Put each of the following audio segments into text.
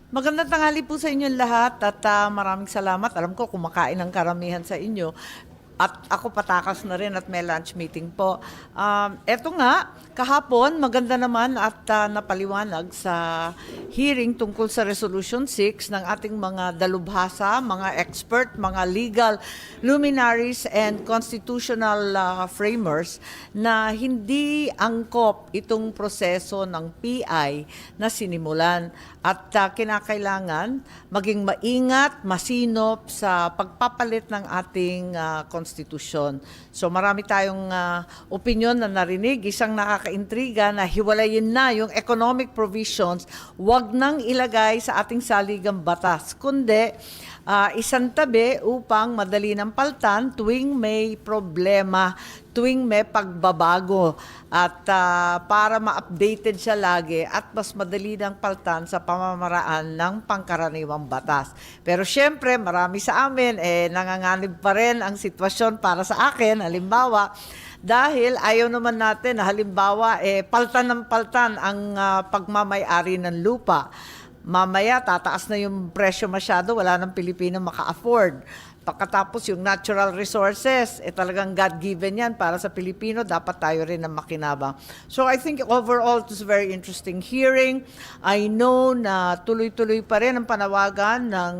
Magandang tanghali po sa inyong lahat at maraming salamat. Alam ko kumakain ng karamihan sa inyo. At ako patakas na rin at may lunch meeting po. Eto nga, kahapon maganda naman at napaliwanag sa hearing tungkol sa Resolution 6 ng ating mga dalubhasa, mga expert, mga legal luminaries and constitutional framers na hindi angkop itong proseso ng PI na sinimulan at kinakailangan maging maingat, masinop sa pagpapalit ng ating konstitusyon. So marami tayong opinion na narinig, isang nakakaintriga na hiwalayin na yung economic provisions, wag nang ilagay sa ating saligang batas, kundi isang tabi upang madali ng paltan tuwing may problema, tuwing may pagbabago at para ma-updated siya lagi at mas madali ng paltan sa pamamaraan ng pangkaraniwang batas. Pero syempre, marami sa amin nanganganib pa rin ang sitwasyon para sa akin. Halimbawa, dahil ayaw naman natin na halimbawa paltan ng paltan ang pagmamay-ari ng lupa. Mamaya tataas na yung presyo masyado, wala nang Pilipino maka-afford. Pagkatapos yung natural resources, talagang God-given yan para sa Pilipino, dapat tayo rin ang makinabang. So I think overall it was a very interesting hearing. I know na tuloy-tuloy pa rin ang panawagan ng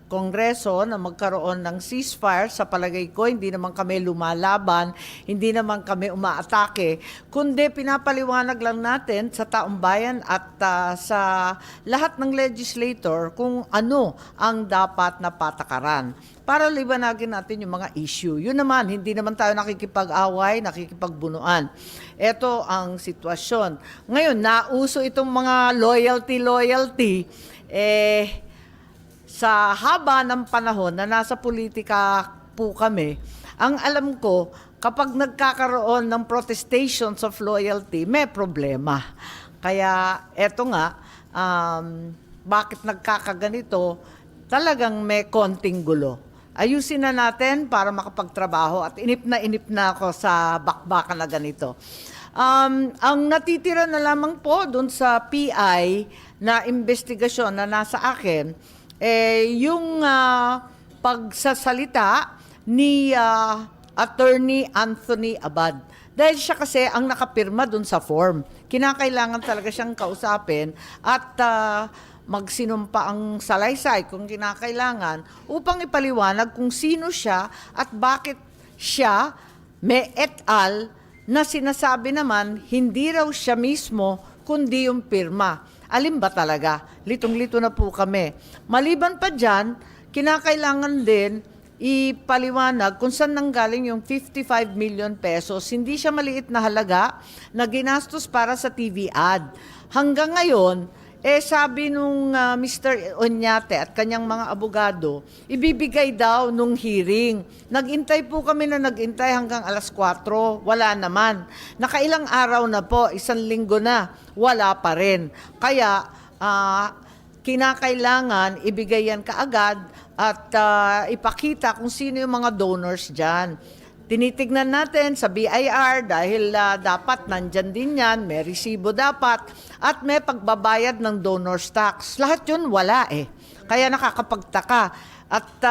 Kongreso na magkaroon ng ceasefire. Sa palagay ko, hindi naman kami lumalaban, hindi naman kami umaatake, kundi pinapaliwanag lang natin sa taong bayan at sa lahat ng legislator kung ano ang dapat na patakaran para liwanagin natin yung mga issue. Yun naman, hindi naman tayo nakikipag-away, nakikipagbunuan. Ito ang sitwasyon. Ngayon, nauso itong mga loyalty, sa haba ng panahon na nasa politika po kami, ang alam ko, kapag nagkakaroon ng protestations of loyalty, may problema. Kaya eto nga, bakit nagkakaganito, talagang may konting gulo. Ayusin na natin para makapagtrabaho at inip na ako sa bakbakan na ganito. Ang natitira na lamang po dun sa PI na investigasyon na nasa akin, yung pagsasalita ni Attorney Anthony Abad. Dahil siya kasi ang nakapirma dun sa form. Kinakailangan talaga siyang kausapin at magsinumpa ang salaysay kung kinakailangan upang ipaliwanag kung sino siya at bakit siya may et al. Na sinasabi naman hindi raw siya mismo kundi yung pirma. Alin ba talaga? Litong-lito na po kami. Maliban pa dyan, kinakailangan din ipaliwanag kung saan nanggaling yung 55 million pesos. Hindi siya maliit na halaga na ginastos para sa TV ad. Hanggang ngayon, sabi nung Mr. Oñate at kanyang mga abogado, ibibigay daw nung hearing. Nagintay po kami na nagintay hanggang alas 4, wala naman. Nakailang araw na po, 1 linggo na, wala pa rin. Kaya kinakailangan ibigay yan kaagad at ipakita kung sino yung mga donors dyan. Tinitignan natin sa BIR dahil dapat nandyan din yan, may resibo dapat, at may pagbabayad ng donor's tax. Lahat yun wala Kaya nakakapagtaka. At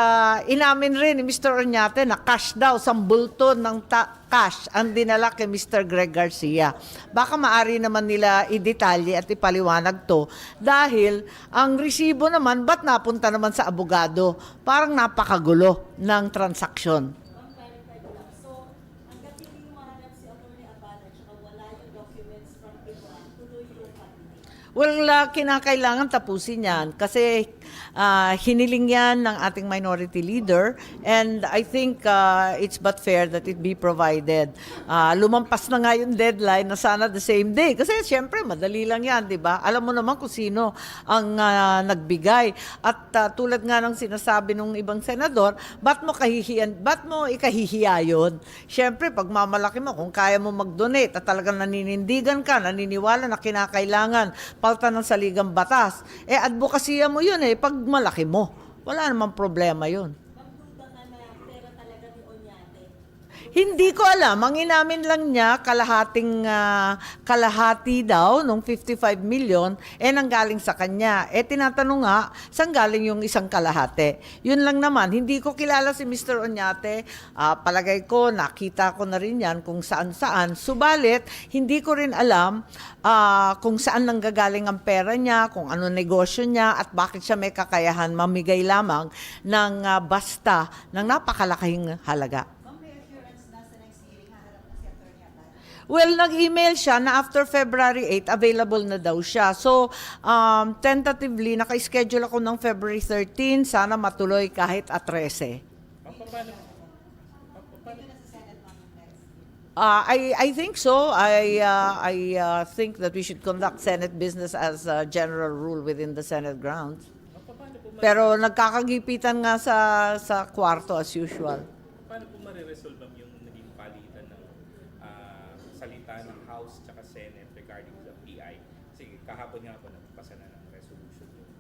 inamin rin ni Mr. Oñate na cash daw, sambulto ng cash ang dinala kay Mr. Greg Garcia. Baka maari naman nila i-detalye at ipaliwanag to dahil ang resibo naman, ba't napunta naman sa abogado? Parang napakagulo ng transaksyon. Well, kinakailangan tapusin yan kasi hiniling yan ng ating minority leader and I think it's but fair that it be provided. Lumampas na nga yung deadline na sana the same day kasi siyempre madali lang yan, di ba? Alam mo naman kung sino ang nagbigay at tulad nga ng sinasabi ng ibang senador, ba't mo ikahihiya yun? Siyempre, pag mamalaki mo, kung kaya mo mag-donate at talagang naninindigan ka, naniniwala na kinakailangan palta ng saligang batas, advokasya mo yun pag malaki mo. Wala namang problema yun. Hindi ko alam. Ang inamin lang niya, kalahati daw nung 55 million, nanggaling sa kanya. Tinatanong nga, saan galing yung isang kalahati? Yun lang naman. Hindi ko kilala si Mr. Oñate. Palagay ko, nakita ko na rin yan kung saan-saan. Subalit, hindi ko rin alam kung saan nanggagaling ang pera niya, kung ano negosyo niya, at bakit siya may kakayahan mamigay lamang ng basta ng napakalakihing halaga. Well, nag-email siya na after February 8, available na daw siya. So, tentatively, naka-schedule ako ng February 13. Sana matuloy kahit at 13. I think so. I think that we should conduct Senate business as a general rule within the Senate grounds. Pero nagkakagipitan nga sa kwarto as usual. Paano po mariresolve yung naging palitan ng salita ng House at Senate regarding the PI? Kasi kahapon nga po nagpasa na ng resolution yung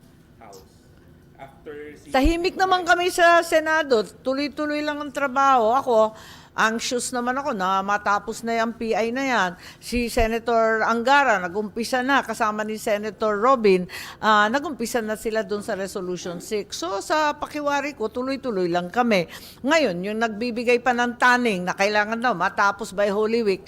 House. Tahimik naman kami sa Senado. Tuloy-tuloy lang ang trabaho. Ako, anxious naman ako na matapos na yung PI na yan. Si Senator Angara, nag-umpisa na, kasama ni Senator Robin, nag-umpisa na sila dun sa Resolution 6. So sa pakiwari ko, tuloy-tuloy lang kami. Ngayon, yung nagbibigay pa ng taning na kailangan daw matapos by Holy Week,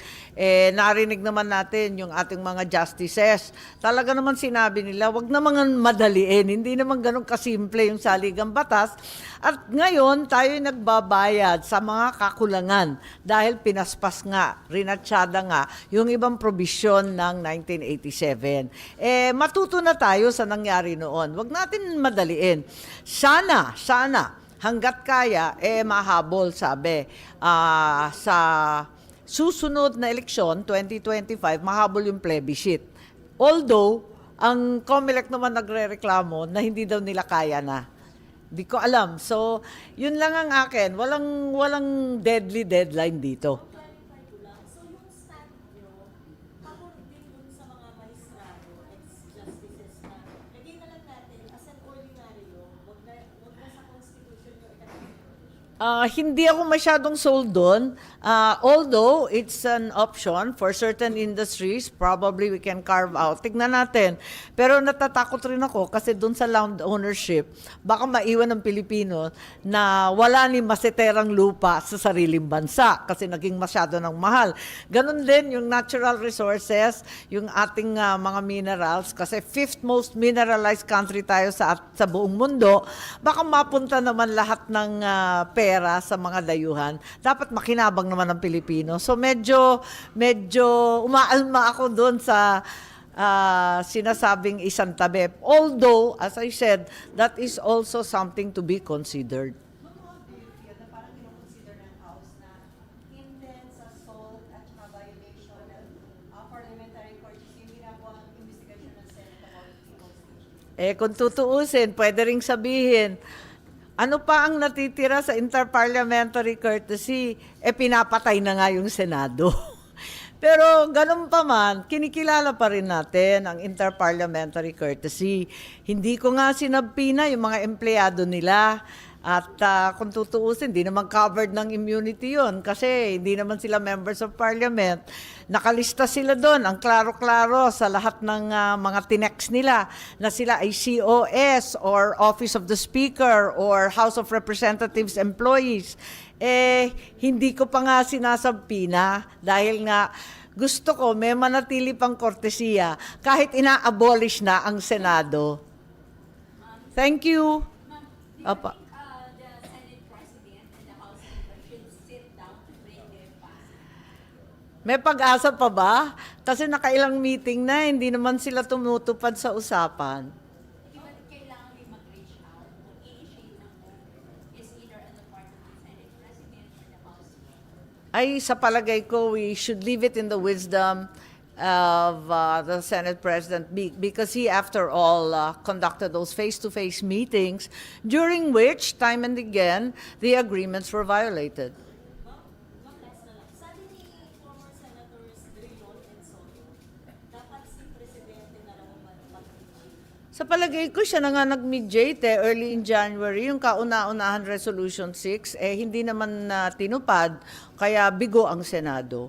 narinig naman natin yung ating mga justices. Talaga naman sinabi nila, wag naman madaliin. Hindi naman ganun kasimple yung saligang batas. At ngayon, tayo nagbabayad sa mga kakulangan dahil pinaspas nga, rinatsyada nga, yung ibang probisyon ng 1987. Matuto na tayo sa nangyari noon. Wag natin madaliin. Sana, hanggat kaya, mahabol, sabi. Sa susunod na eleksyon, 2025, mahabol yung plebiscite. Although, ang COMELEC naman nagre-reklamo na hindi daw nila kaya na. Di ko alam. So, yun lang ang akin. Walang deadly deadline dito. So yung stand nyo, pabor din dun sa mga maestrado, ex-justices na, lagay na lang natin as an ordinaryo, wag na sa constitution nyo itatapos. Hindi ako masyadong sold doon. Although it's an option for certain industries, probably we can carve out. Tignan natin. Pero natatakot rin ako kasi doon sa land ownership, baka maiwan ng Pilipino na wala ni maseterang lupa sa sariling bansa kasi naging masyado ng mahal. Ganon din yung natural resources, yung ating mga minerals kasi fifth most mineralized country tayo sa buong mundo. Baka mapunta naman lahat ng pera sa mga dayuhan. Dapat makinabang naman ng Pilipino. So medyo umaalma ako doon sa sinasabing isang tabi. Although, as I said, that is also something to be considered. Parang kinoconsider ng House na intense assault at violation ng parliamentary courtesy yung ginagawa ng investigasyon ng Senate about people's speech. Kung tutuusin, pwede ring sabihin, ano pa ang natitira sa interparliamentary courtesy? Pinapatay na nga yung Senado. Pero ganun pa man, kinikilala pa rin natin ang interparliamentary courtesy. Hindi ko nga sinabpina yung mga empleyado nila. At kung tutuusin, hindi naman covered ng immunity yun kasi hindi naman sila members of parliament. Nakalista sila doon, ang klaro-klaro sa lahat ng mga tinex nila na sila ay COS or Office of the Speaker or House of Representatives employees. Hindi ko pa nga sinasabpina dahil nga gusto ko may manatili pang kortesiya kahit ina-abolish na ang Senado. Thank you. Apa. The Senate President and the House Speaker should sit down to bring their past. May pag-asa pa ba? Kasi nakailang meeting na, hindi naman sila tumutupad sa usapan. Di ba kailangan din mag-reach out kung i-initiate ng vote is either on the part of the Senate President or the House Speaker? Ay, sa palagay ko, we should leave it in the wisdom of the Senate President because he, after all, conducted those face-to-face meetings during which, time and again, the agreements were violated. Last na lang. Sabi ni former Senators Drilon and Soto, dapat si Presidente na lang mag-chief. Sa palagay ko, siya na nga nag-mediate early in January, yung kauna-unahan Resolution 6, hindi naman tinupad, kaya bigo ang Senado.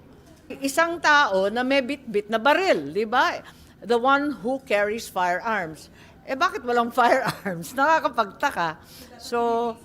Isang tao na may bit-bit na baril, di ba? The one who carries firearms. Bakit walang firearms? Nakakapagtaka. So,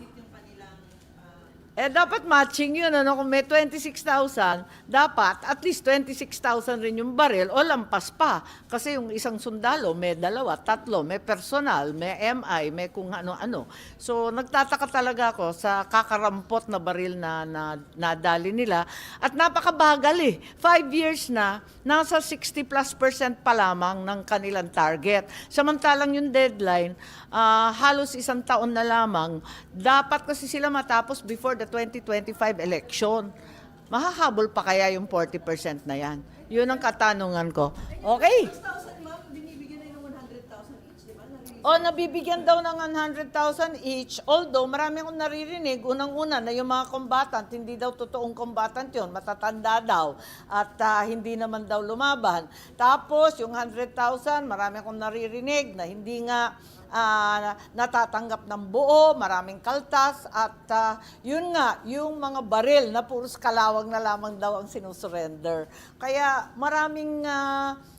dapat matching yun. Ano? Kung may 26,000, dapat at least 26,000 rin yung baril o lampas pa. Kasi yung isang sundalo, may dalawa, tatlo, may personal, may MI, may kung ano-ano. So, nagtataka talaga ako sa kakarampot na baril na nadali nila. At napakabagal 5 years na, nasa 60+% pa lamang ng kanilang target. Samantalang yung deadline, halos isang taon na lamang. Dapat kasi sila matapos before the 2025 election. Mahahabol pa kaya yung 40% na yan? Yun ang katanungan ko. Okay. 6,000 ma'am, binibigyan na yung 100,000 each, di ba? O, nabibigyan daw ng 100,000 each. Although, marami akong naririnig, unang-una, na yung mga combatant, hindi daw totoong combatant yun, matatanda daw, at hindi naman daw lumaban. Tapos, yung 100,000, marami akong naririnig na hindi nga natatanggap ng buo, maraming kaltas, at yun nga, yung mga baril na puros kalawag na lamang daw ang sinusurrender. Kaya maraming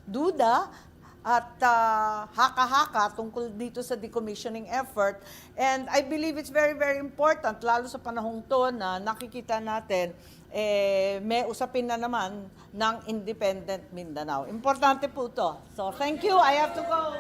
duda at haka-haka tungkol dito sa decommissioning effort. And I believe it's very, very important, lalo sa panahong to na nakikita natin, may usapin na naman ng Independent Mindanao. Importante po to. So, thank you. I have to go.